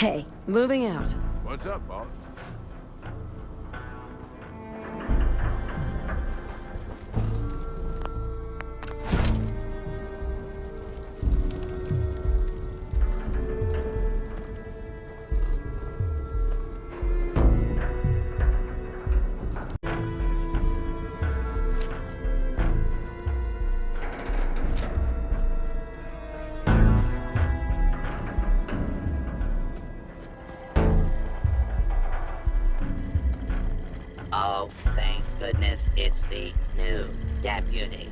Hey, moving out. What's up, boss? Oh, thank goodness it's the new deputy.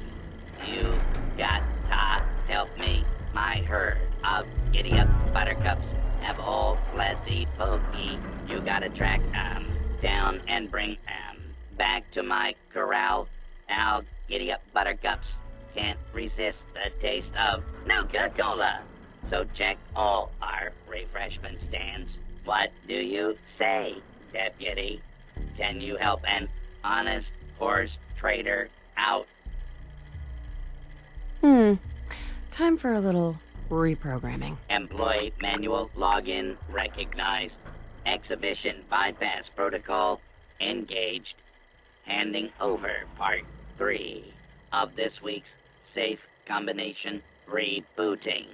You got to help me. My herd of giddy-up buttercups have all fled the pokey. You gotta track down and bring back to my corral. Now, giddy-up buttercups can't resist the taste of Nuka-Cola. So check all our refreshment stands. What do you say, deputy? Can you help an honest horse trader out? Time for a little reprogramming. Employee manual login recognized. Exhibition bypass protocol engaged. Handing over part 3 of this week's safe combination rebooting.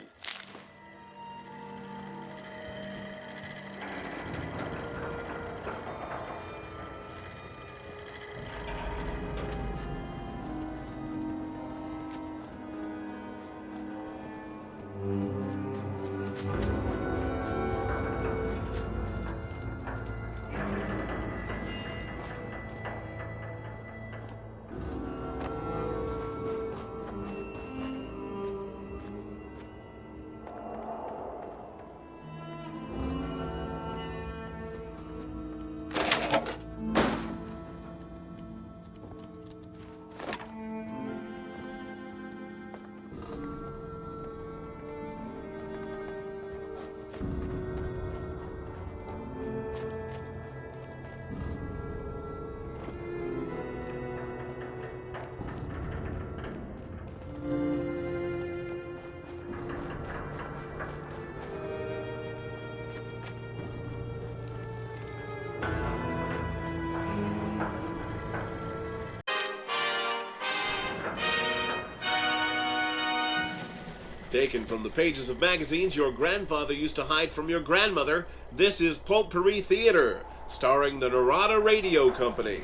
Taken from the pages of magazines your grandfather used to hide from your grandmother, this is Potpourri Theater, starring the Narada Radio Company.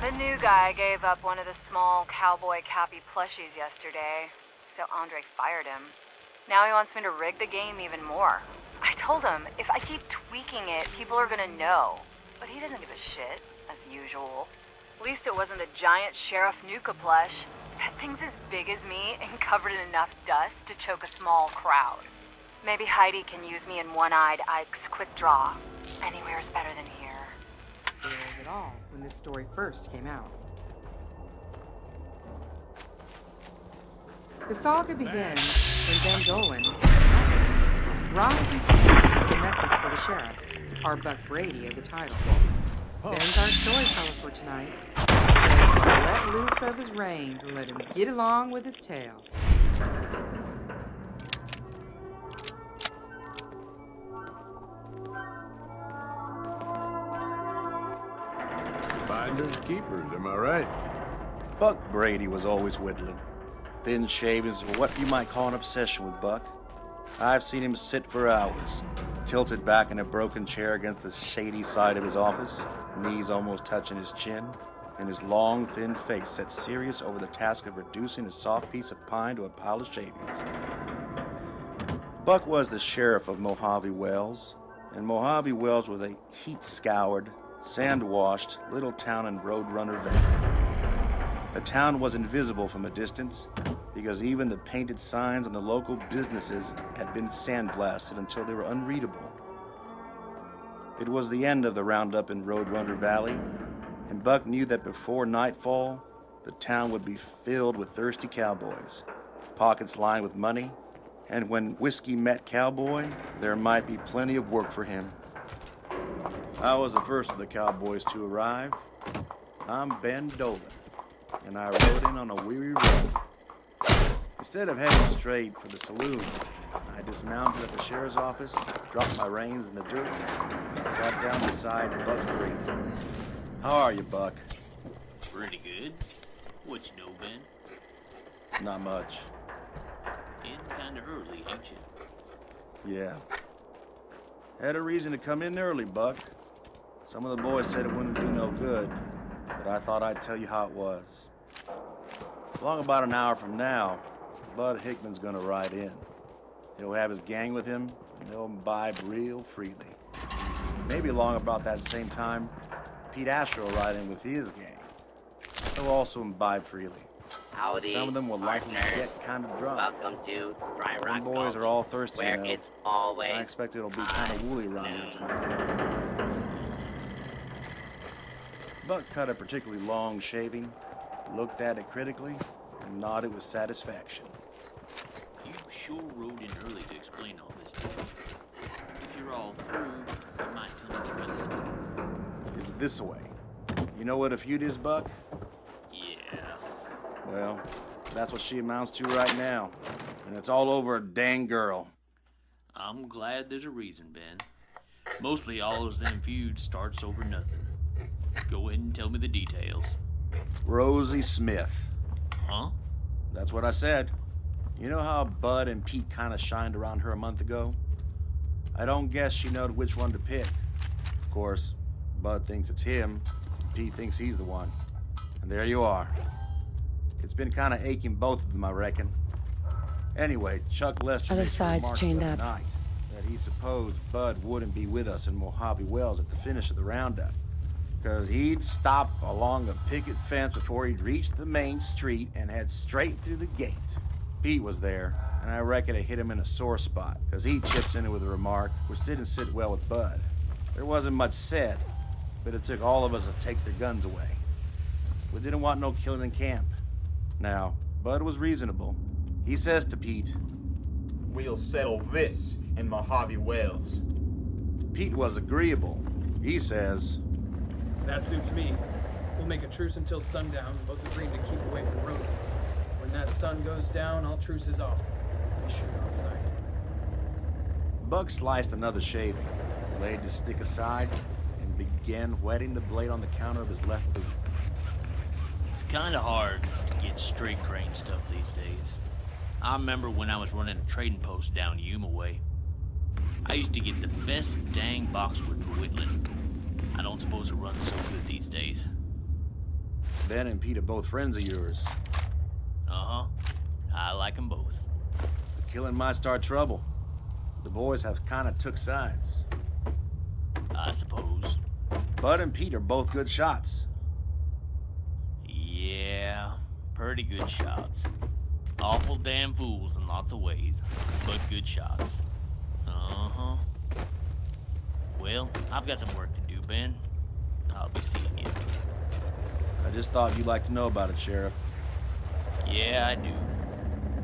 The new guy gave up one of the small cowboy Cappy plushies yesterday, so Andre fired him. Now he wants me to rig the game even more. I told him, if I keep tweaking it, people are gonna know. But he doesn't give a shit, as usual. At least it wasn't the giant Sheriff Nuka plush. That thing's as big as me and covered in enough dust to choke a small crowd. Maybe Heidi can use me in One-Eyed Ike's quick draw. Anywhere's better than here. At all when this story first came out. The saga begins when Ben Dolan arrives in town with a message for the sheriff, our Buck Brady of the title. Ben's our storyteller for tonight. So let loose of his reins and let him get along with his tale. Finders keepers, am I right? Buck Brady was always whittling. Thin shavings were what you might call an obsession with Buck. I've seen him sit for hours, tilted back in a broken chair against the shady side of his office, knees almost touching his chin, and his long, thin face set serious over the task of reducing a soft piece of pine to a pile of shavings. Buck was the sheriff of Mojave Wells, and Mojave Wells was a heat-scoured, sand-washed little town in Roadrunner Valley. The town was invisible from a distance because even the painted signs on the local businesses had been sandblasted until they were unreadable. It was the end of the roundup in Roadrunner Valley, and Buck knew that before nightfall, the town would be filled with thirsty cowboys, pockets lined with money, And when whiskey met cowboy, there might be plenty of work for him. I was the first of the cowboys to arrive. I'm Ben Dolan, and I rode in on a weary road. Instead of heading straight for the saloon, I dismounted at the sheriff's office, dropped my reins in the dirt, and sat down beside Buck Brady. How are you, Buck? Pretty good. What you know, Ben? Not much. Getting kinda early, ain't you? Yeah. Had a reason to come in early, Buck. Some of the boys said it wouldn't do no good, but I thought I'd tell you how it was. Along about an hour from now, Bud Hickman's gonna ride in. He'll have his gang with him, and they'll imbibe real freely. Maybe along about that same time, Pete Asher will ride in with his gang. They'll also imbibe freely. Howdy, Some of them will likely partners. get kind of drunk. Welcome to Dry Rock Them boys Gulch, are all thirsty, where you know. it's always I expect it'll be kind of woolly around here tonight. Buck cut a particularly long shaving, looked at it critically, and nodded with satisfaction. You sure rode in early to explain all this to me. If you're all through, you might tell me the rest. It's this way. You know what a feud is, Buck? Yeah. Well, that's what she amounts to right now. And it's all over a dang girl. I'm glad there's a reason, Ben. Mostly all of them feuds starts over nothing. Go ahead and tell me the details. Rosie Smith. Huh? That's what I said. You know how Bud and Pete kind of shined around her a month ago? I don't guess she knowed which one to pick. Of course, Bud thinks it's him, and Pete thinks he's the one. And there you are. It's been kind of aching both of them, I reckon. Anyway, Chuck Lester Other made the side's remark chained the other up. night that he supposed Bud wouldn't be with us in Mojave Wells at the finish of the roundup, because he'd stop along a picket fence before he'd reached the main street and head straight through the gate. Pete was there, and I reckon it hit him in a sore spot, because he chips in it with a remark which didn't sit well with Bud. There wasn't much said, but it took all of us to take their guns away. We didn't want no killing in camp. Now, Bud was reasonable. He says to Pete, "We'll settle this in Mojave Wells." Pete was agreeable. He says, That suits me. We'll make a truce until sundown, both agreeing to keep away from Rosie. When that sun goes down, all truce is off. We shoot on sight. Buck sliced another shaving, laid his stick aside, and began whetting the blade on the counter of his left boot. It's kinda hard to get straight grain stuff these days. I remember when I was running a trading post down Yuma way. I used to get the best dang boxwood for whittling. I don't suppose it runs so good these days. Ben and Pete are both friends of yours. Uh-huh. I like 'em both. The killing might start trouble. The boys have kind of took sides. I suppose. Bud and Pete are both good shots. Yeah, pretty good shots. Awful damn fools in lots of ways, but good shots. Uh-huh. Well, I've got some work to do, Ben. I'll be seeing you. I just thought you'd like to know about it, Sheriff. Yeah, I do.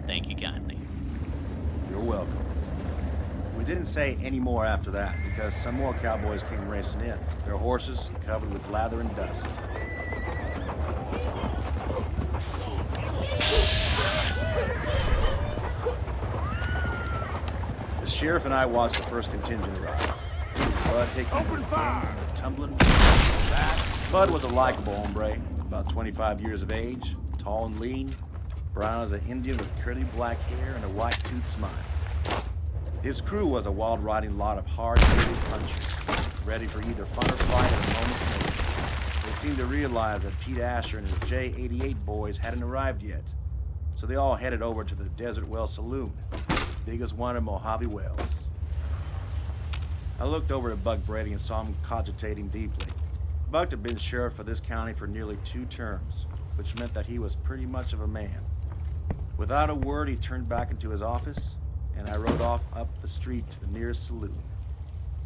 Thank you kindly. You're welcome. We didn't say any more after that because some more cowboys came racing in, their horses covered with lather and dust. The sheriff and I watched the first contingent arrive. Bud Hickman and his gang were tumbling. Bud was a likable hombre, about 25 years of age, tall and lean, brown as an Indian with curly black hair and a white-toothed smile. His crew was a wild-riding lot of hard-headed punchers, ready for either fun or fight at a moment's notice. They seemed to realize that Pete Asher and his J-88 boys hadn't arrived yet, so they all headed over to the Desert Well Saloon, the biggest one in Mojave Wells. I looked over at Buck Brady and saw him cogitating deeply. Buck had been sheriff of this county for nearly 2 terms, which meant that he was pretty much of a man. Without a word, he turned back into his office, and I rode off up the street to the nearest saloon.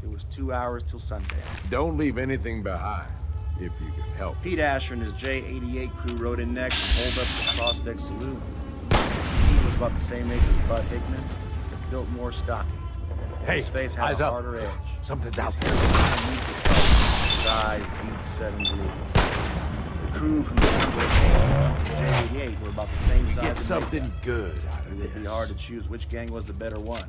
It was 2 hours till sundown. Don't leave anything behind, if you can help. Pete Asher and his J-88 crew rode in next and holed up at the Prospect Saloon. Pete was about the same age as Bud Hickman, built more stocky. Hey, His face had eyes a up. harder edge. Something's His out hair there. was kind of neatly cut, his eyes deep set and blue. The crew from the J-88 were about the same size. Get as something Mayflower. good out of It would be this. hard to choose which gang was the better one.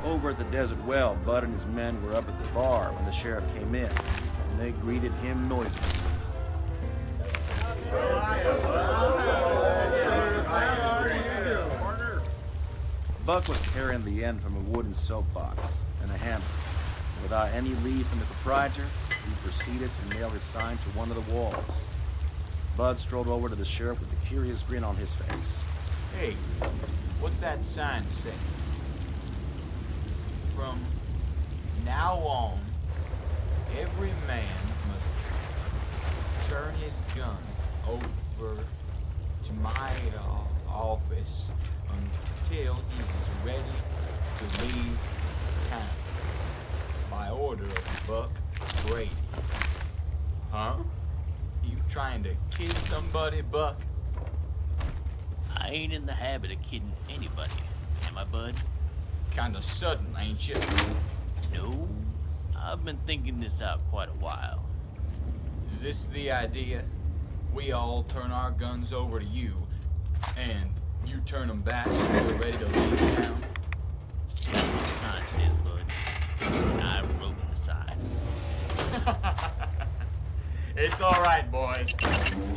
Over at the Desert Well, Bud and his men were up at the bar when the sheriff came in, and they greeted him noisily. Buck was carrying the end from a wooden soapbox and a hammer. Without any leave from the proprietor, he proceeded to nail his sign to one of the walls. Bud strolled over to the sheriff with a curious grin on his face. Hey, what's that sign say? From now on, every man must turn his gun over to my office until he's ready to leave town. By order of Buck Brady. Huh? You trying to kid somebody, Buck? I ain't in the habit of kidding anybody, am I, Bud? Kinda sudden, ain't you? No, I've been thinking this out quite a while. Is this the idea? We all turn our guns over to you, and you turn them back when we're ready to leave town? That's what the sign says, Bud. I wrote the sign. It's all right, boys.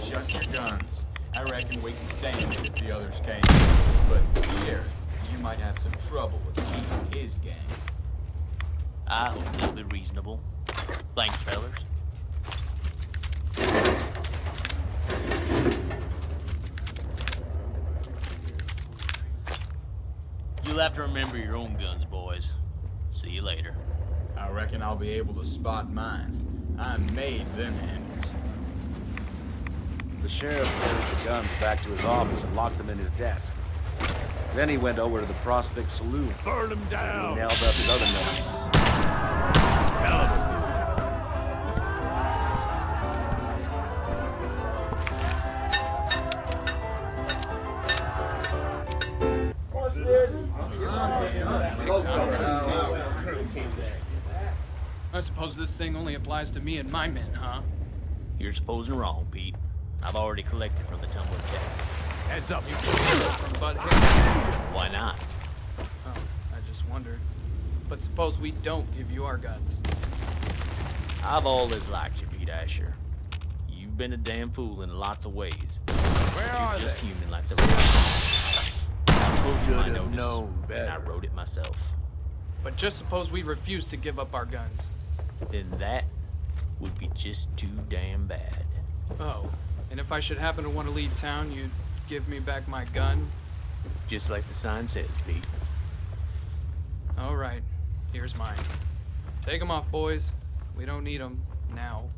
Shut your guns. I reckon we can stand it if the others can't. But, Sheriff, you might have some trouble with he and his gang. I hope they'll be reasonable. Thanks, fellers. You'll have to remember your own guns, boys. See you later. I reckon I'll be able to spot mine. I made them handles. The sheriff carried the guns back to his office and locked them in his desk. Then he went over to the Prospect Saloon. Burn them He down. nailed up his other notice. Hell of a I suppose this thing only applies to me and my men, huh? You're supposing wrong, Pete. I've already collected from the Tumbler Cat. Heads up, you. From Bud Hicks. Why not? Oh, I just wondered. But suppose we don't give you our guns. I've always liked you, Pete Asher. You've been a damn fool in lots of ways. Where You're are just they? human like the rest of us. I posted my Should have notice, known and I better. wrote it myself. But just suppose we refuse to give up our guns. Then that would be just too damn bad. Oh, and if I should happen to want to leave town, you'd give me back my gun? Just like the sign says, Pete. All right, here's mine. Take them off, boys. We don't need them now.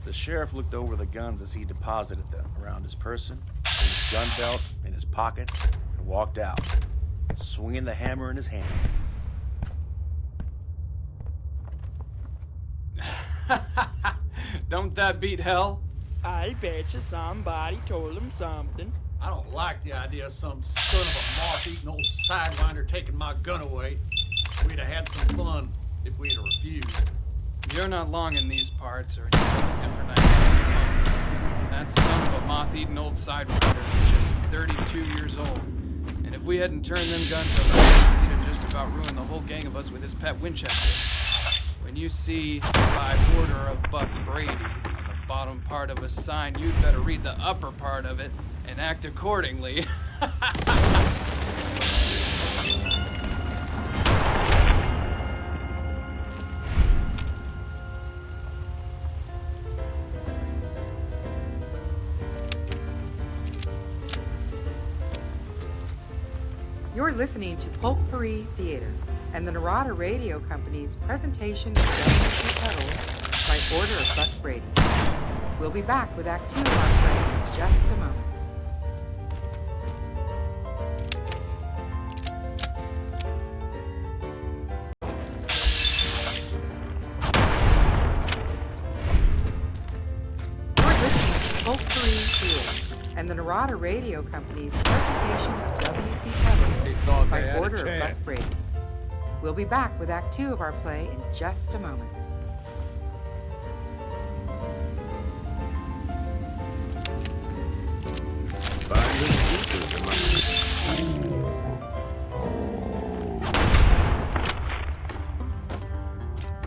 The sheriff looked over the guns as he deposited them around his person, his gun belt, in his pockets, and walked out, swinging the hammer in his hand. Don't that beat hell? I bet you somebody told him something. I don't like the idea of some son of a moth-eating old sidewinder taking my gun away. We'd have had some fun if we'd have refused. You're not long in these parts, or you have a different idea. That son of a moth-eaten old sidewinder is just 32 years old. And if we hadn't turned them guns over, he'd have just about ruined the whole gang of us with his pet Winchester. When you see by order of Buck Brady on the bottom part of a sign, you'd better read the upper part of it and act accordingly. You're listening to Potpourri Theater and the Narada Radio Company's presentation of W.C. Petals by order of Buck Brady. We'll be back with Act 2 of our play in just a moment. Potpourri Theater and the Narada Radio Company's interpretation of W.C. Kevin's by order of Buck Brady. We'll be back with Act 2 of our play in just a moment.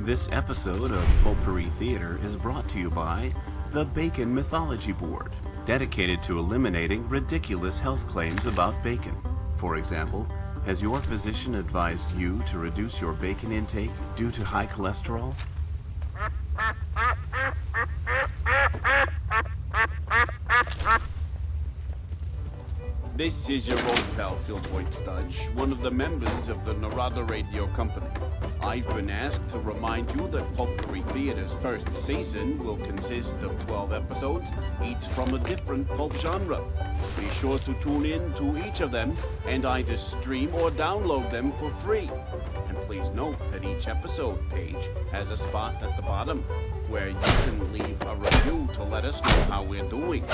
This episode of Potpourri Theater is brought to you by the Bacon Mythology Board, dedicated to eliminating ridiculous health claims about bacon. For example, has your physician advised you to reduce your bacon intake due to high cholesterol? This is your old pal Phil Boyd-Studge, one of the members of the Narada Radio Company. I've been asked to remind you that Potpourri Theater's first season will consist of 12 episodes, each from a different pulp genre. Be sure to tune in to each of them and either stream or download them for free. And please note that each episode page has a spot at the bottom where you can leave a review to let us know how we're doing.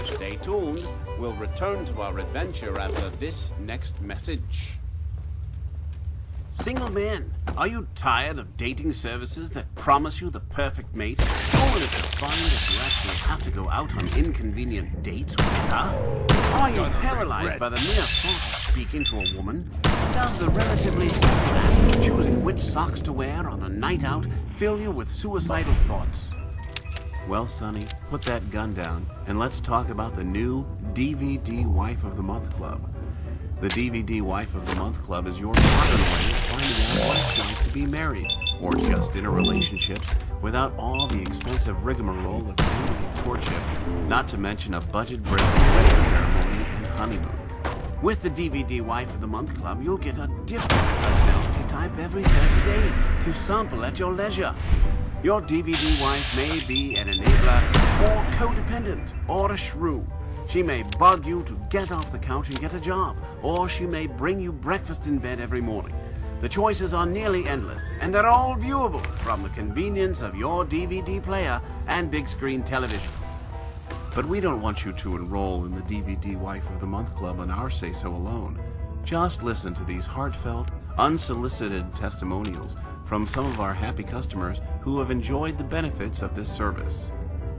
Stay tuned. We'll return to our adventure after this next message. Single men, are you tired of dating services that promise you the perfect mate, only to find that you actually have to go out on inconvenient dates with her? Are you paralyzed by the mere thought of speaking to a woman? Does the relatively simple act of choosing which socks to wear on a night out fill you with suicidal thoughts? Well, Sonny, put that gun down and let's talk about the new DVD Wife of the Month Club. The DVD Wife of the Month Club is your modern way of finding out what it's like to be married, or just in a relationship, without all the expensive rigmarole of dating and courtship, not to mention a budget-breaking wedding ceremony and honeymoon. With the DVD Wife of the Month Club, you'll get a different personality type every 30 days to sample at your leisure. Your DVD wife may be an enabler, or codependent, or a shrew. She may bug you to get off the couch and get a job, or she may bring you breakfast in bed every morning. The choices are nearly endless, and they're all viewable from the convenience of your DVD player and big screen television. But we don't want you to enroll in the DVD Wife of the Month Club on our say-so alone. Just listen to these heartfelt, unsolicited testimonials from some of our happy customers who have enjoyed the benefits of this service.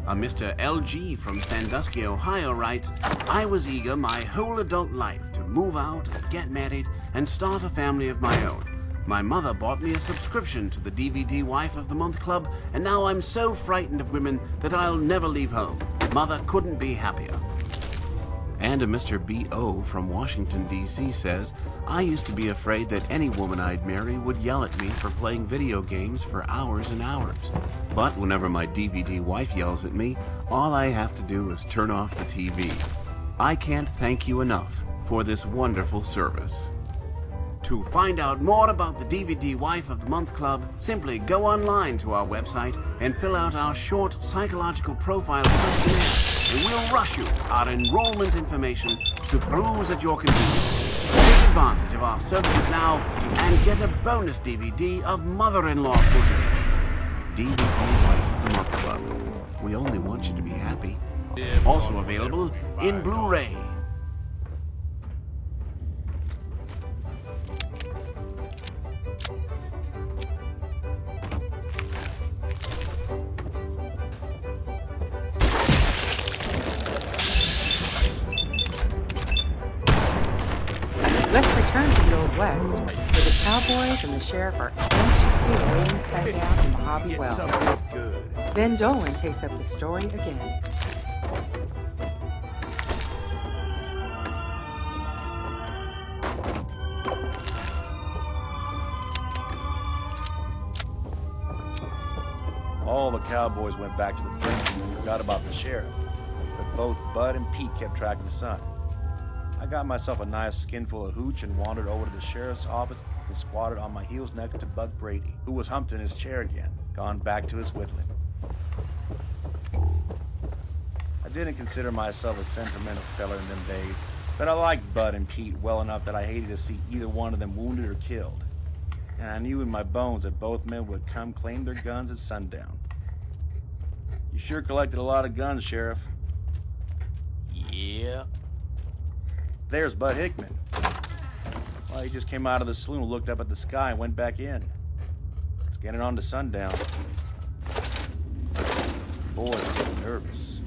A Mr. LG from Sandusky, Ohio writes, I was eager my whole adult life to move out, get married, and start a family of my own. My mother bought me a subscription to the DVD Wife of the Month Club, and now I'm so frightened of women that I'll never leave home. Mother couldn't be happier. And a Mr. B.O. from Washington, D.C. says, I used to be afraid that any woman I'd marry would yell at me for playing video games for hours and hours. But whenever my DVD wife yells at me, all I have to do is turn off the TV. I can't thank you enough for this wonderful service. To find out more about the DVD Wife of the Month Club, simply go online to our website and fill out our short psychological profile questionnaire, and we'll rush you our enrollment information to peruse at your convenience. Take advantage of our services now and get a bonus DVD of mother-in-law footage. DVD Wife of the Month Club. We only want you to be happy. Also available in Blu-ray. Let's return to the Old West, where the cowboys and the sheriff are anxiously awaiting sundown in Mojave Wells. Ben Dolan takes up the story again. All the cowboys went back to the drinking and forgot about the sheriff, but both Bud and Pete kept track of the son. I got myself a nice skinful of hooch and wandered over to the sheriff's office and squatted on my heels next to Buck Brady, who was humped in his chair again, gone back to his whittling. I didn't consider myself a sentimental fella in them days, but I liked Bud and Pete well enough that I hated to see either one of them wounded or killed. And I knew in my bones that both men would come claim their guns at sundown. You sure collected a lot of guns, Sheriff. Yeah. There's Bud Hickman. Well, he just came out of the saloon, looked up at the sky, and went back in. It's getting on to sundown. Boy, I'm nervous.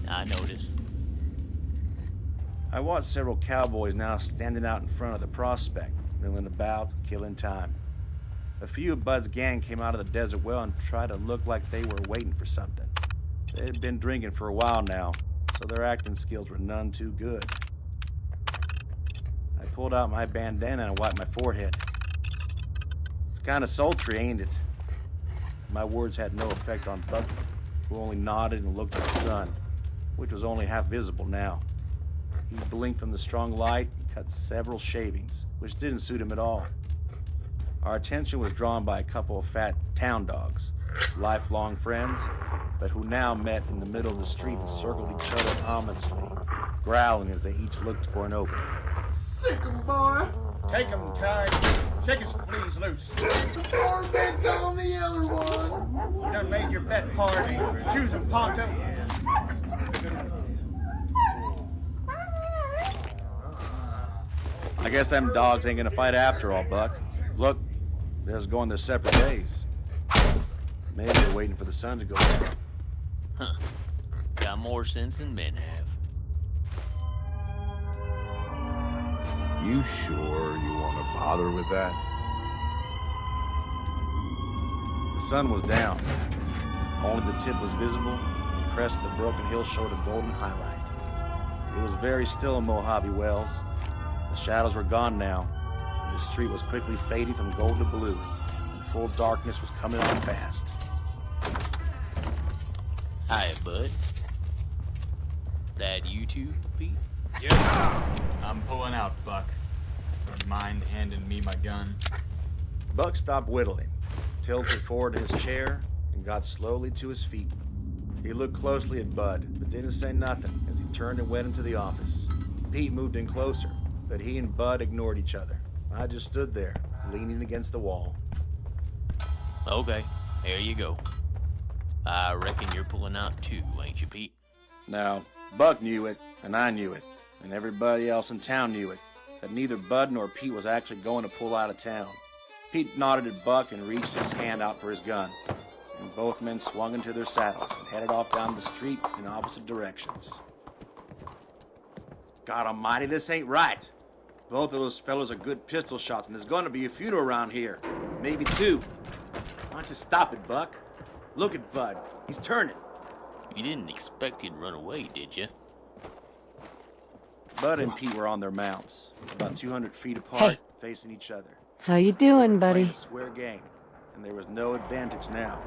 I noticed. I watched several cowboys now standing out in front of the prospect, milling about, killing time. A few of Bud's gang came out of the desert well and tried to look like they were waiting for something. They had been drinking for a while now, so their acting skills were none too good. I pulled out my bandana and wiped my forehead. It's kind of sultry, ain't it? My words had no effect on Buck, who only nodded and looked at the sun, which was only half visible now. He blinked from the strong light and cut several shavings, which didn't suit him at all. Our attention was drawn by a couple of fat town dogs, lifelong friends, but who now met in the middle of the street and circled each other ominously, growling as they each looked for an opening. Sick 'em, boy. Take him, Ty. Shake his fleas loose. The four bet's on the other one. You done made your bet hard. Choose him, Ponto. I guess them dogs ain't gonna fight after all, Buck. Look, they're just going their separate ways. Maybe they're waiting for the sun to go down. Huh. Got more sense than men have. You sure you want to bother with that? The sun was down. Only the tip was visible, and the crest of the broken hill showed a golden highlight. It was very still in Mojave Wells. The shadows were gone now, and the street was quickly fading from gold to blue, and full darkness was coming on fast. Hiya, Bud. That you two, Pete? Yeah. I'm pulling out, Buck. Would you mind handing me my gun? Buck stopped whittling, tilted forward in his chair, and got slowly to his feet. He looked closely at Bud, but didn't say nothing as he turned and went into the office. Pete moved in closer, but he and Bud ignored each other. I just stood there, leaning against the wall. Okay, here you go. I reckon you're pulling out too, ain't you, Pete? Now, Buck knew it, and I knew it, and everybody else in town knew it, that neither Bud nor Pete was actually going to pull out of town. Pete nodded at Buck and reached his hand out for his gun, and both men swung into their saddles and headed off down the street in opposite directions. God almighty, this ain't right. Both of those fellows are good pistol shots, and there's going to be a funeral around here. Maybe two. Why don't you stop it, Buck? Look at Bud. He's turning. You didn't expect he'd run away, did you? Bud and Pete were on their mounts, about 200 feet apart, Hey. facing each other. How you doing, Playing buddy? a square game, and there was no advantage now.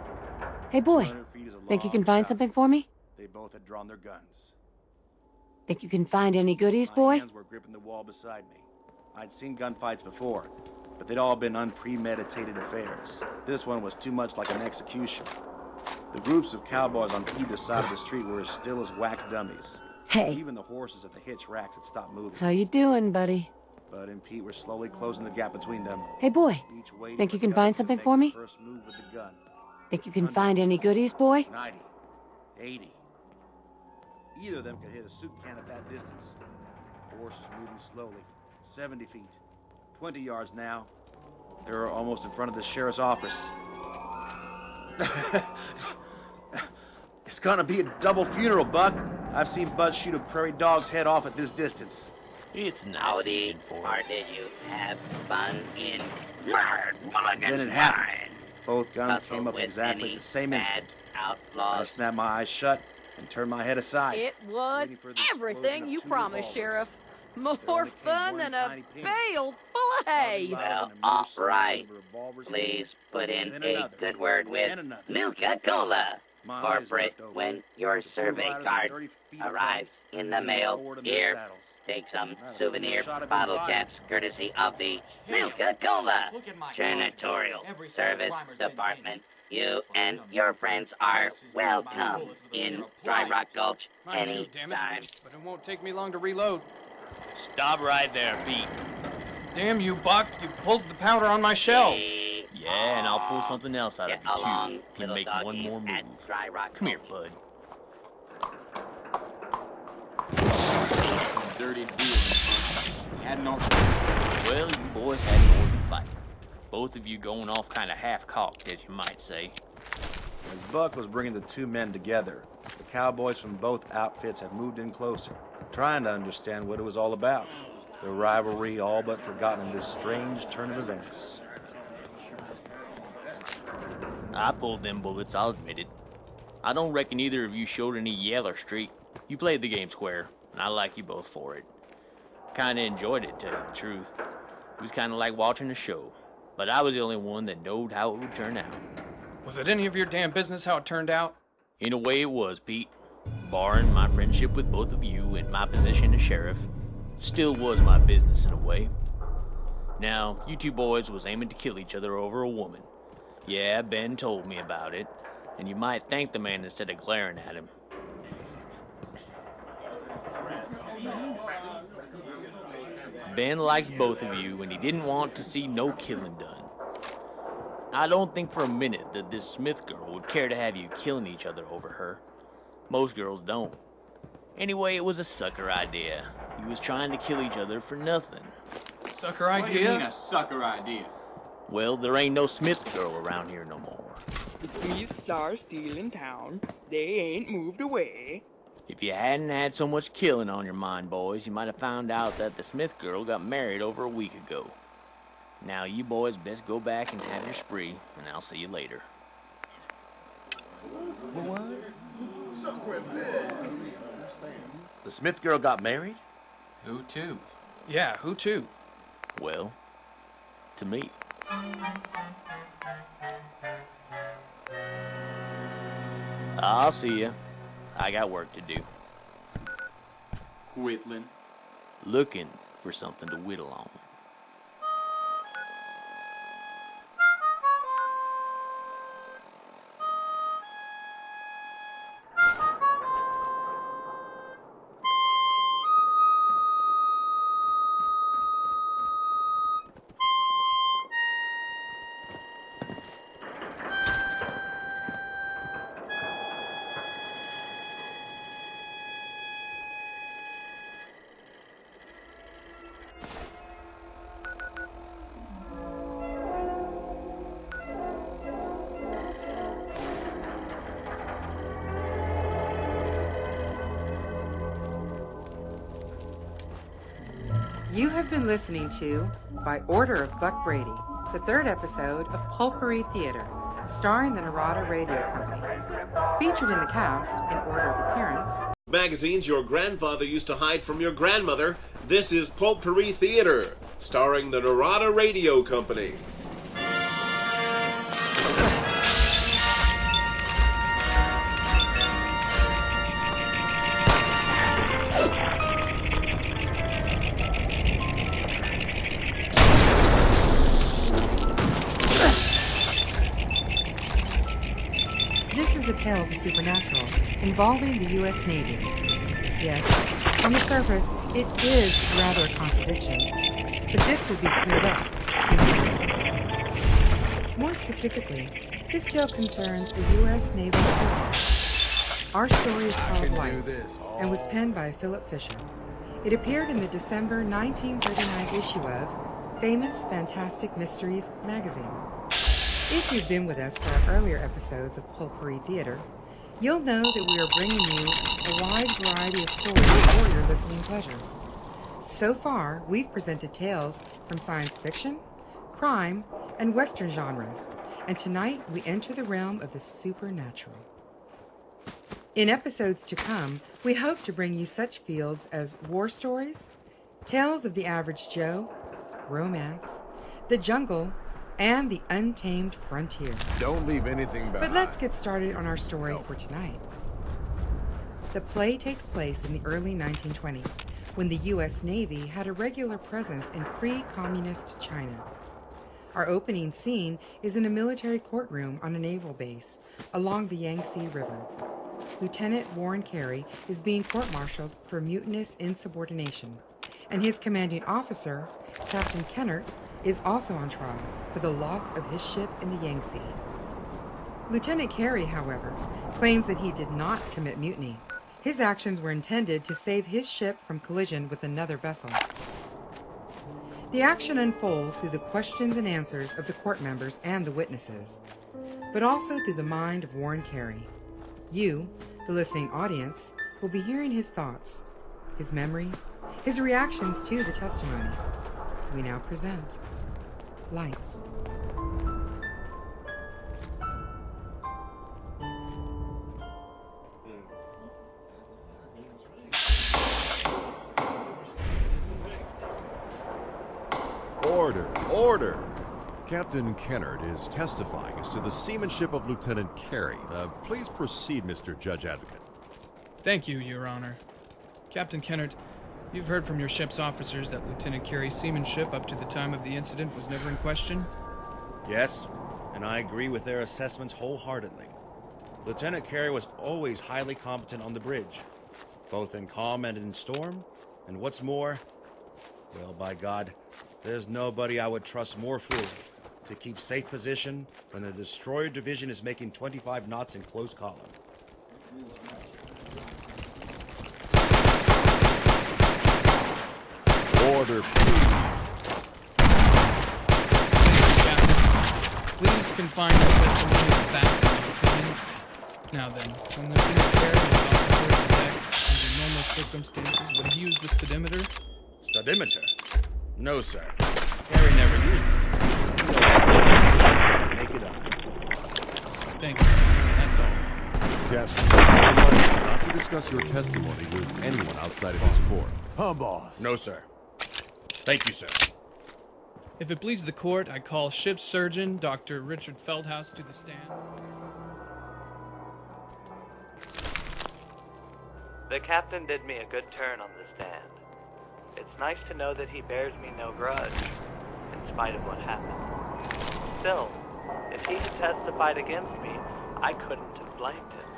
Hey, boy. 200 feet is a Think you long can find shot. something for me? They both had drawn their guns. Think you can find any goodies, My boy? hands were gripping the wall beside me. I'd seen gunfights before, but they'd all been unpremeditated affairs. This one was too much like an execution. The groups of cowboys on either side of the street were as still as wax dummies. Hey. Even the horses at the hitch racks had stopped moving. How you doing, buddy? Bud and Pete were slowly closing the gap between them. Hey, boy. Each waiting Think for you the can other find to something make for the me? First move with the gun. Think you can find any goodies, boy? 90, 80. Either of them could hit a soup can at that distance. The horse is moving slowly. 70 feet. 20 yards now. They're almost in front of the sheriff's office. It's gonna be a double funeral, Buck. I've seen Bud shoot a prairie dog's head off at this distance. It's nice Howdy, looking for or did you have fun in Murd Mulligan's Then it happened. mine? Both guns Tussle came up with exactly any at the same bad instant. I Outlaws. snapped my eyes shut and turned my head aside. It was waiting for the explosion everything of you two promised, revolvers. Sheriff. There More only came fun one than a tiny ping. bale full of hay. Well, all right. Please put in Then a another. good word with Then another. Nuka-Cola. My eyes Corporate, looked over. when your Two survey riders card 30 feet apart, arrives in the leaning mail, forward in their here, saddles. take some Not a souvenir single shot had been bottle fired. caps courtesy of the Nuka-Cola Look at my Janitorial Every single Service primer's been Department. painted. You Looks like and some your friends are glasses with my welcome bullets with a in little Dry pliers. Rock Gulch Mine too, damn it. anytime. But it won't take me long to reload. Stop right there, Pete. Damn you, Buck. You pulled the powder on my shells. Yeah, and I'll pull something else out of Get you, too. along, Can little make one doggies more at move. Dry Rock Come here, Gulch. Bud. dirty deal in front. He had no... Well, you boys had more than fight. Both of you going off kind of half-cocked, as you might say. As Buck was bringing the two men together, the cowboys from both outfits had moved in closer, trying to understand what it was all about. The rivalry all but forgotten in this strange turn of events. I pulled them bullets, I'll admit it. I don't reckon either of you showed any yeller streak. You played the game square, and I like you both for it. Kinda enjoyed it, to tell you the truth. It was kinda like watching a show, but I was the only one that knowed how it would turn out. Was it any of your damn business how it turned out? In a way it was, Pete. Barring my friendship with both of you and my position as sheriff, still was my business in a way. Now, you two boys was aiming to kill each other over a woman. Yeah, Ben told me about it, and you might thank the man instead of glaring at him. Ben likes both of you, and he didn't want to see no killing done. I don't think for a minute that this Smith girl would care to have you killing each other over her. Most girls don't. Anyway, it was a sucker idea. He was trying to kill each other for nothing. Sucker What do you mean idea? a sucker idea? Well, there ain't no Smith girl around here no more. The Smiths are still in town. They ain't moved away. If you hadn't had so much killing on your mind, boys, you might have found out that the Smith girl got married over a week ago. Now, you boys best go back and have your spree, and I'll see you later. The Smith girl got married? Who to? Yeah, who to? Well, to me. I'll see ya. I got work to do. Whittling. Looking for something to whittle on. You have been listening to, by order of Buck Brady, the third episode of Pulpery Theater, starring the Narada Radio Company. Featured in the cast, in order of appearance, Magazines your grandfather used to hide from your grandmother. This is Pulpery Theater, starring the Narada Radio Company. This is a tale of the supernatural involving the U.S. Navy. Yes, on the surface, it is rather a contradiction, but this will be cleared up soon. More specifically, this tale concerns the U.S. Naval Corps. Our story is called Lights and was penned by Philip Fisher. It appeared in the December 1939 issue of Famous Fantastic Mysteries magazine. If you've been with us for our earlier episodes of Pulpery Theater, you'll know that we are bringing you a wide variety of stories for your listening pleasure. So far, we've presented tales from science fiction, crime, and Western genres, and tonight we enter the realm of the supernatural. In episodes to come, we hope to bring you such fields as war stories, tales of the average Joe, romance, the jungle, and the untamed frontier. Don't leave anything behind. But let's get started on our story for tonight. The play takes place in the early 1920s, when the U.S. Navy had a regular presence in pre-communist China. Our opening scene is in a military courtroom on a naval base along the Yangtze River. Lieutenant Warren Carey is being court-martialed for mutinous insubordination, and his commanding officer, Captain Kennert, is also on trial for the loss of his ship in the Yangtze. Lieutenant Carey, however, claims that he did not commit mutiny, His actions were intended to save his ship from collision with another vessel. The action unfolds through the questions and answers of the court members and the witnesses, but also through the mind of Warren Carey. You, the listening audience, will be hearing his thoughts, his memories, his reactions to the testimony. We now present Lights. Order, order! Captain Kennard is testifying as to the seamanship of Lieutenant Carey. Please proceed, Mr. Judge Advocate. Thank you, Your Honor. Captain Kennard, you've heard from your ship's officers that Lieutenant Carey's seamanship up to the time of the incident was never in question? Yes, and I agree with their assessments wholeheartedly. Lieutenant Carey was always highly competent on the bridge, both in calm and in storm, and what's more, well, by God, there's nobody I would trust more fully to keep safe position when the destroyer division is making 25 knots in close column. Order, please. Please confine your testimony to fact and not opinion. Now then, when Lieutenant Carey was officer of the deck, under normal circumstances, would he use the stadimeter? Stadimeter? No, sir. Carey never used it. Naked eye. Thank you. That's all. Captain, I remind you not to discuss your testimony with anyone outside of this court. Boss. No, sir. Thank you, sir. If it pleases the court, I call ship's surgeon, Dr. Richard Feldhaus, to the stand. The captain did me a good turn on the stand. It's nice to know that he bears me no grudge, in spite of what happened. Still, if he had testified against me, I couldn't have blamed him.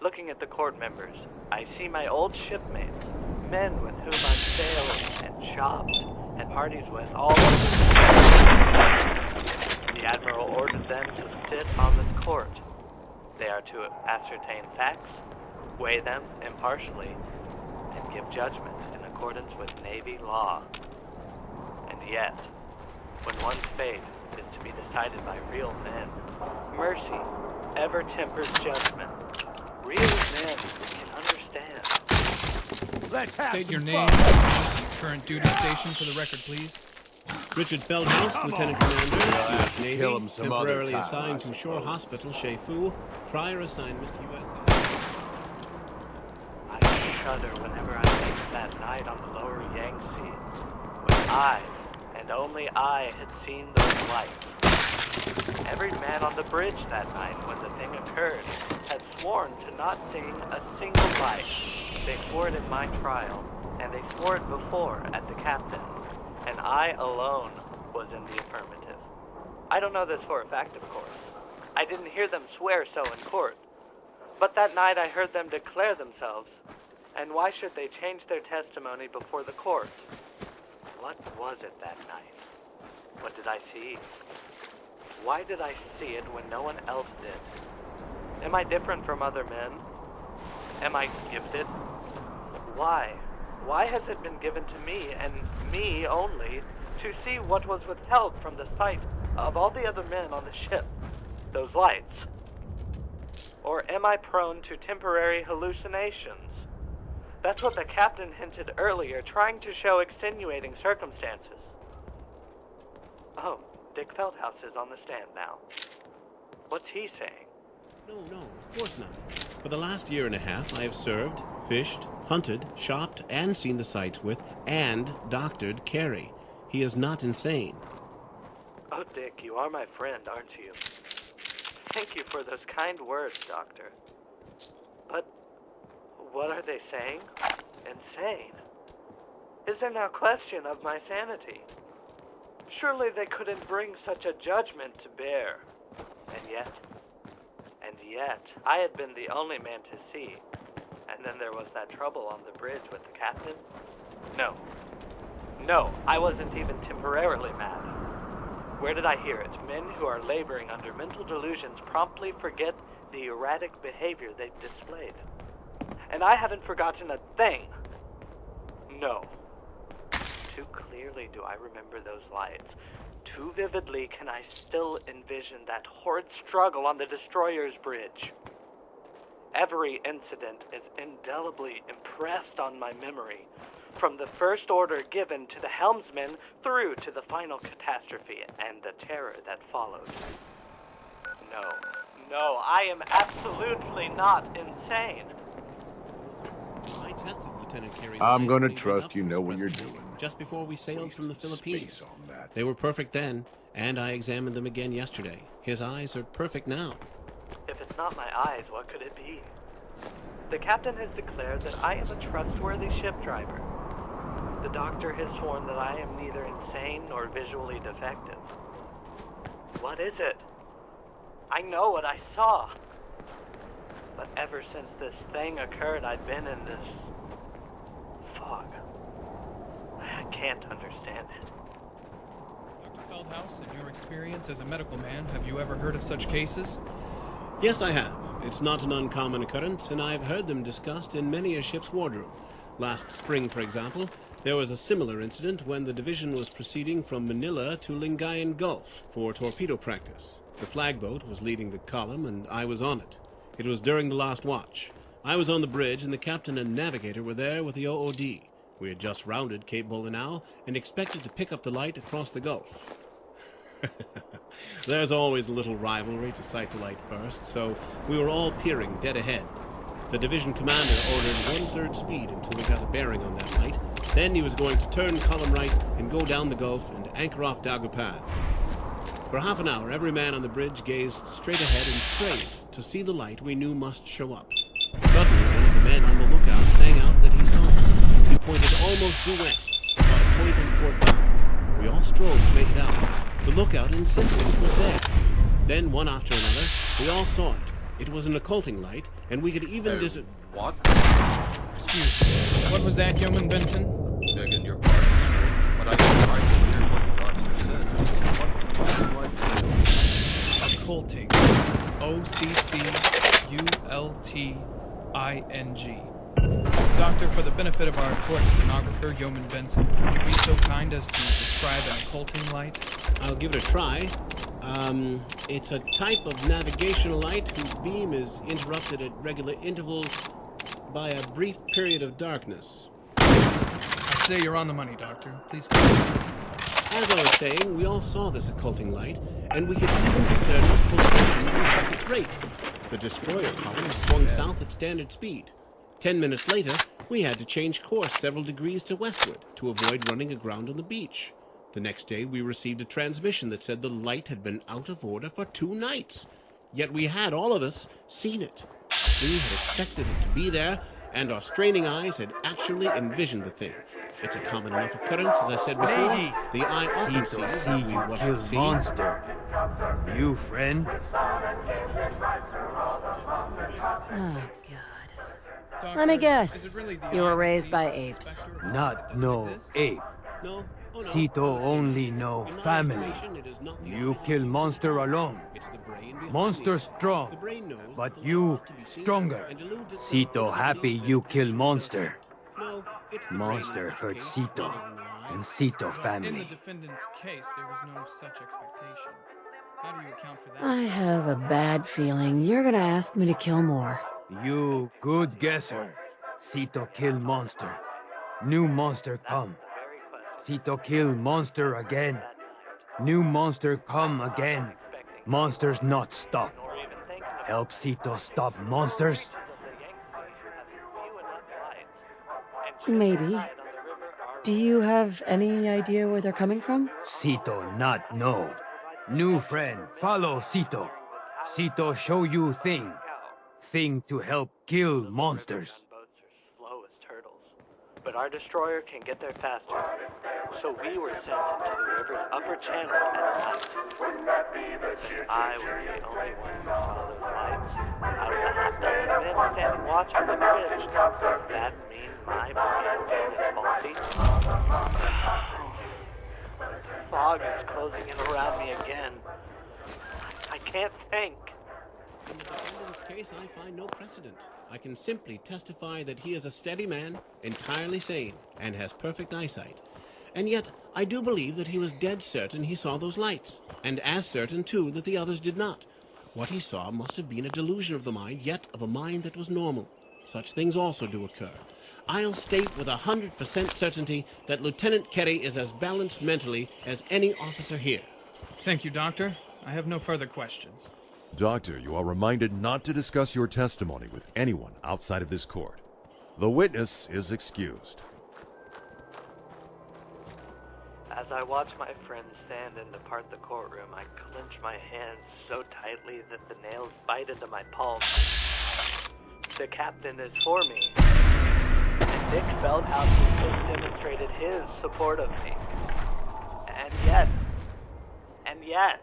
Looking at the court members, I see my old shipmates, men with whom I've sailed and shopped and parties with all over the world. The Admiral ordered them to sit on this court. They are to ascertain facts, weigh them impartially, and give judgment in accordance with Navy law. And yet, when one's fate is to be decided by real men, mercy ever tempers judgment. Real men can understand. State your name and current duty station for the record, please. Richard Feldhaus, Lieutenant Commander, U.S. Navy, kill him some other temporarily time, assigned I to Shore suppose. Hospital, Shefu. Prior assignment, U.S. I shudder whenever I think of that night on the lower Yangtze, when I, and only I, had seen those lights. Every man on the bridge that night when the thing occurred had sworn to not seeing a single light. They swore it at my trial, and they swore it before at the captain, and I alone was in the affirmative. I don't know this for a fact, of course. I didn't hear them swear so in court. But that night I heard them declare themselves. And why should they change their testimony before the court? What was it that night? What did I see? Why did I see it when no one else did? Am I different from other men? Am I gifted? Why? Why has it been given to me, and me only, to see what was withheld from the sight of all the other men on the ship? Those lights? Or am I prone to temporary hallucinations? That's what the captain hinted earlier, trying to show extenuating circumstances. Oh, Dick Feldhaus is on the stand now. What's he saying? No, of course not. For the last year and a half, I have served, fished, hunted, shopped, and seen the sights with, and doctored Carey. He is not insane. Oh, Dick, you are my friend, aren't you? Thank you for those kind words, Doctor. But what are they saying? Insane. Is there no question of my sanity? Surely they couldn't bring such a judgment to bear. And yet, I had been the only man to see. And then there was that trouble on the bridge with the captain. No, I wasn't even temporarily mad. Where did I hear it? Men who are laboring under mental delusions promptly forget the erratic behavior they've displayed. And I haven't forgotten a thing. No. Too clearly do I remember those lights. Too vividly can I still envision that horrid struggle on the Destroyer's bridge. Every incident is indelibly impressed on my memory, from the first order given to the helmsman through to the final catastrophe and the terror that followed. No, I am absolutely not insane. I tested Lieutenant Carey's I'm eyes gonna when he went trust up you for know his what you're presentation, doing. just before we sailed from the Philippines. Space on that. They were perfect then, and I examined them again yesterday. His eyes are perfect now. If it's not my eyes, what could it be? The captain has declared that I am a trustworthy ship driver. The doctor has sworn that I am neither insane nor visually defective. What is it? I know what I saw. But ever since this thing occurred, I've been in this fog. I can't understand it. Dr. Feldhaus, in your experience as a medical man, have you ever heard of such cases? Yes, I have. It's not an uncommon occurrence, and I've heard them discussed in many a ship's wardroom. Last spring, for example, there was a similar incident when the division was proceeding from Manila to Lingayen Gulf for torpedo practice. The flagboat was leading the column, and I was on it. It was during the last watch. I was on the bridge, and the captain and navigator were there with the OOD. We had just rounded Cape Bolinao and expected to pick up the light across the Gulf. There's always a little rivalry to sight the light first, so we were all peering dead ahead. The division commander ordered 1/3 speed until we got a bearing on that light. Then he was going to turn column right and go down the Gulf and anchor off Dagupan. For half an hour, every man on the bridge gazed straight ahead and strained to see the light we knew must show up. Suddenly, one of the men on the lookout sang out that he saw it. He pointed almost due west, about a point and port bow. We all strove to make it out. The lookout insisted it was there. Then, one after another, we all saw it. It was an occulting light, and we could even What? Excuse me. What was that, Yeoman Benson? Begging your pardon, sir, but I didn't quite hear what the doctor said. What do I do? Occulting. OCCULTING. Doctor, for the benefit of our court stenographer, Yeoman Benson, would you be so kind as to describe an occulting light? I'll give it a try. It's a type of navigational light whose beam is interrupted at regular intervals by a brief period of darkness. I'd say you're on the money, Doctor. Please continue. As I was saying, we all saw this occulting light, and we could even discern its pulsations and check its rate. The destroyer column swung south at standard speed. 10 minutes later, we had to change course several degrees to westward to avoid running aground on the beach. The next day, we received a transmission that said the light had been out of order for 2 nights. Yet we had, all of us, seen it. We had expected it to be there, and our straining eyes had actually envisioned the thing. It's a common enough occurrence, as I said before. Lady, the eye often Cito sees see what we you wasn't kill seeing. monster. You friend? Oh, Doctor, let me is guess. it really the You were eye that raised sees by the apes. specter of Not light that no doesn't exist? ape. No. Oh, no. Cito only know In my family. estimation, it is not the You eye that kill sees monster the light. alone. It's the brain behind Monster the eye. strong, The brain knows but that the you light ought to be seen stronger. and eludes its Cito own happy ability you to kill action monster. doesn't. No, it's the Monster brain in such a hurt case, Cito rather than the eye. and Cito In the family. defendant's case, there was no such expectation. How do you account for that? I have a bad feeling you're gonna ask me to kill more. You good guesser. Cito kill monster. New monster come. Cito kill monster again. New monster come again. Monsters not stop. Help Cito stop monsters? Maybe. Do you have any idea where they're coming from? Cito not know. New friend, follow Cito. Cito show you thing. Thing to help kill monsters. Slow as turtles. But our destroyer can get there faster. So we were sent into the river's upper channel at night. Since I was the only one who saw those lights, out of the half dozen men standing watch on the bridge, that means my brain is faulty. The fog is closing in around me again. I can't think. In the defendant's client's case, I find no precedent. I can simply testify that he is a steady man, entirely sane, and has perfect eyesight. And yet, I do believe that he was dead certain he saw those lights, and as certain, too, that the others did not. What he saw must have been a delusion of the mind, yet of a mind that was normal. Such things also do occur. I'll state with 100% certainty that Lieutenant Carey is as balanced mentally as any officer here. Thank you, Doctor. I have no further questions. Doctor, you are reminded not to discuss your testimony with anyone outside of this court. The witness is excused. As I watch my friend stand and depart the courtroom, I clench my hands so tightly that the nails bite into my palms. The captain is for me, and Dick Feldhaus has demonstrated his support of me. And yet,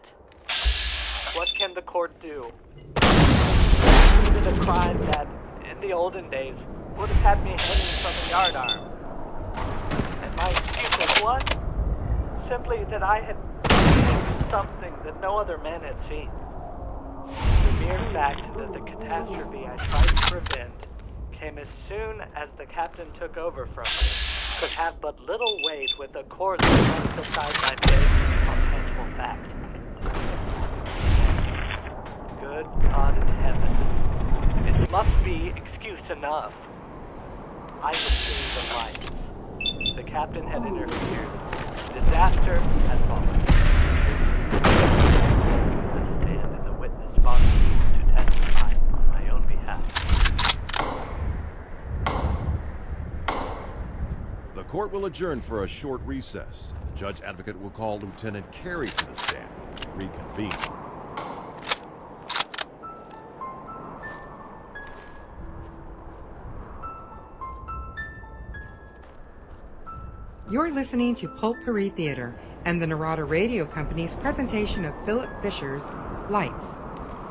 what can the court do? I committed a crime that, in the olden days, would have had me hanging from a yardarm. And my excuse was what? Simply that I had seen something that no other man had seen. The mere fact that the catastrophe I tried to prevent came as soon as the captain took over from me could have but little weight with a court that went beside my faith on tangible fact. Good God in heaven. It must be excuse enough. I had seen the lights. The captain had interfered. Disaster had fallen. I stand in the witness box to testify on my own behalf. The court will adjourn for a short recess. The judge advocate will call Lieutenant Carey to the stand to reconvene. You're listening to Potpourri Theater and the Narada Radio Company's presentation of Philip Fisher's Lights.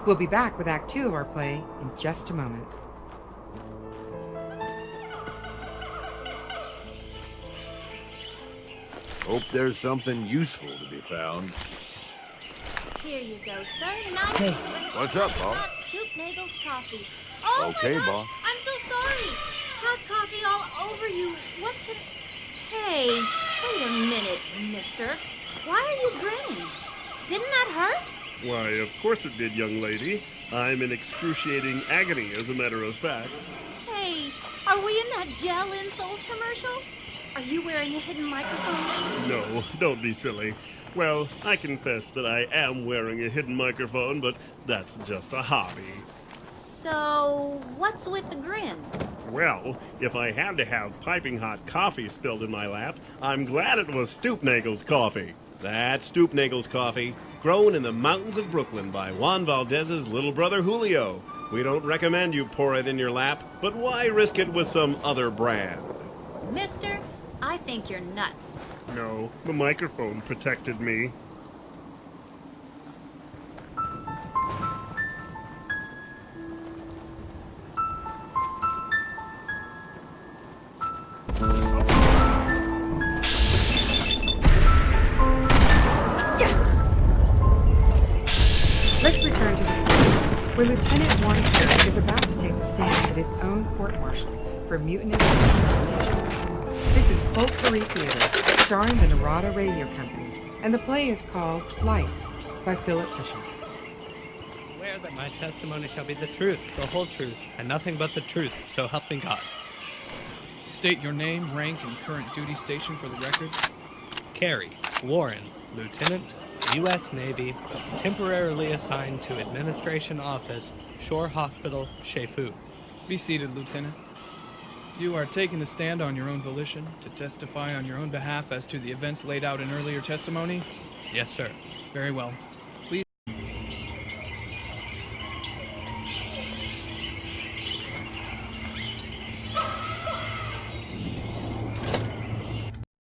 We'll be back with Act 2 of our play in just a moment. Hope there's something useful to be found. Here you go, sir. Nice. Hey, what's up, boss? Hot Scoop Nagel's coffee. Oh Okay, my gosh, boss. I'm so sorry. Hot coffee all over you. What can... Hey, wait a minute, mister. Why are you grinning? Didn't that hurt? Why, of course it did, young lady. I'm in excruciating agony, as a matter of fact. Hey, are we in that Gel Insoles commercial? Are you wearing a hidden microphone? No, don't be silly. Well, I confess that I am wearing a hidden microphone, but that's just a hobby. So, what's with the grin? Well, if I had to have piping hot coffee spilled in my lap, I'm glad it was Stoopnagel's coffee. That's Stoopnagel's coffee, grown in the mountains of Brooklyn by Juan Valdez's little brother Julio. We don't recommend you pour it in your lap, but why risk it with some other brand? Mister, I think you're nuts. No, the microphone protected me. Let's return to the court, where Lieutenant Warren Carey is about to take the stand at his own court-martial for mutinous insubordination. This is Potpourri Theater, starring the Narada Radio Company, and the play is called Lights by Philip Fisher. I swear that my testimony shall be the truth, the whole truth, and nothing but the truth, so help me God. State your name, rank, and current duty station for the record. Carey Warren, Lieutenant, U.S. Navy, temporarily assigned to Administration Office, Shore Hospital, Shefu. Be seated, Lieutenant. You are taking the stand on your own volition to testify on your own behalf as to the events laid out in earlier testimony? Yes, sir. Very well.